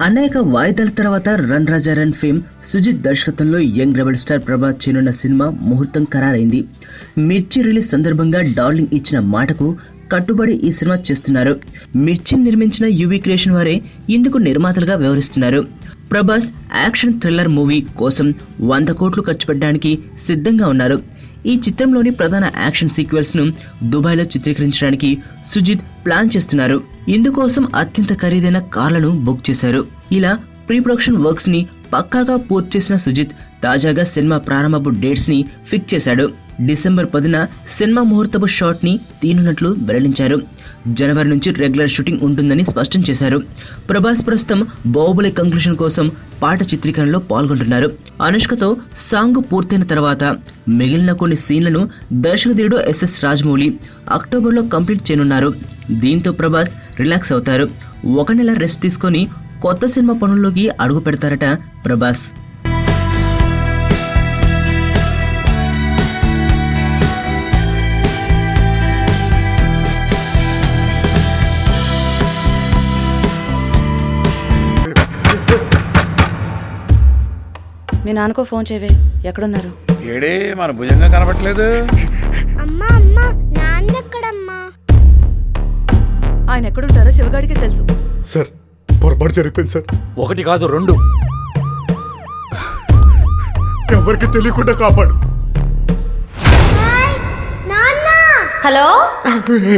అనేక వాయిదాల తర్వాత రన్ రాజా రన్ ఫేమ్ సుజిత్ దర్శకత్వంలో యంగ్ రెబల్ స్టార్ ప్రభాస్ చేయనున్న సినిమా ముహూర్తం ఖరారైంది. మిర్చి రిలీజ్ సందర్భంగా డార్లింగ్ ఇచ్చిన మాటకు కట్టుబడి ఈ సినిమా చేస్తున్నారు. మిర్చి నిర్మించిన యువి క్రియేషన్ వారే ఇందుకు నిర్మాతలుగా వ్యవహరిస్తున్నారు. ప్రభాస్ యాక్షన్ థ్రిల్లర్ మూవీ కోసం 100 కోట్లు ఖర్చు పెట్టడానికి సిద్ధంగా ఉన్నారు. ఈ చిత్రంలోని ప్రధాన యాక్షన్ సీక్వెన్స్ ను దుబాయ్లో చిత్రీకరించడానికి సుజిత్ ప్లాన్ చేస్తున్నారు. ఇందుకోసం అత్యంత ఖరీదైన కార్లను బుక్ చేశారు. ఇలా ప్రీ ప్రొడక్షన్ వర్క్స్ ని పక్కాగా పూర్తి చేసిన సుజిత్ తాజాగా సినిమా ప్రారంభపు డేట్స్ ని ఫిక్స్ చేశాడు. డిసెంబర్ 10న సినిమా ముహూర్తపు షాట్ ని తీనున్నట్లు వెల్లడించారు. జనవరి నుంచి రెగ్యులర్ షూటింగ్ ఉంటుందని స్పష్టం చేశారు. ప్రభాస్ ప్రస్తుతం బాహుబలి కంక్లూషన్ కోసం పాట చిత్రీకరణలో పాల్గొంటున్నారు. అనుష్కతో సాంగ్ పూర్తయిన తర్వాత మిగిలిన కొన్ని సీన్లను దర్శకధీరుడు ఎస్ఎస్ రాజమౌళి అక్టోబర్లో కంప్లీట్ చేయనున్నారు. దీంతో ప్రభాస్ రిలాక్స్ అవుతారు. 1 నెల రెస్ట్ తీసుకొని కొత్త సినిమా పనుల్లోకి అడుగు పెడతారట ప్రభాస్. మీ నాన్నకో ఫోన్ చేయవే, ఎక్కడున్నారు? ఏడే మన భుజంగా కనపట్లేదు. అమ్మా అమ్మా నాన్న ఎక్కడమ్మా? ఆయన ఎక్కడుంటారో శివగాడికి తెలుసు. సార్ పొరపాటు జరిగిపోయింది సార్. 1 కాదు 2. ఎవరికి తెలియకుండా కాపాడు. నాన్న హలో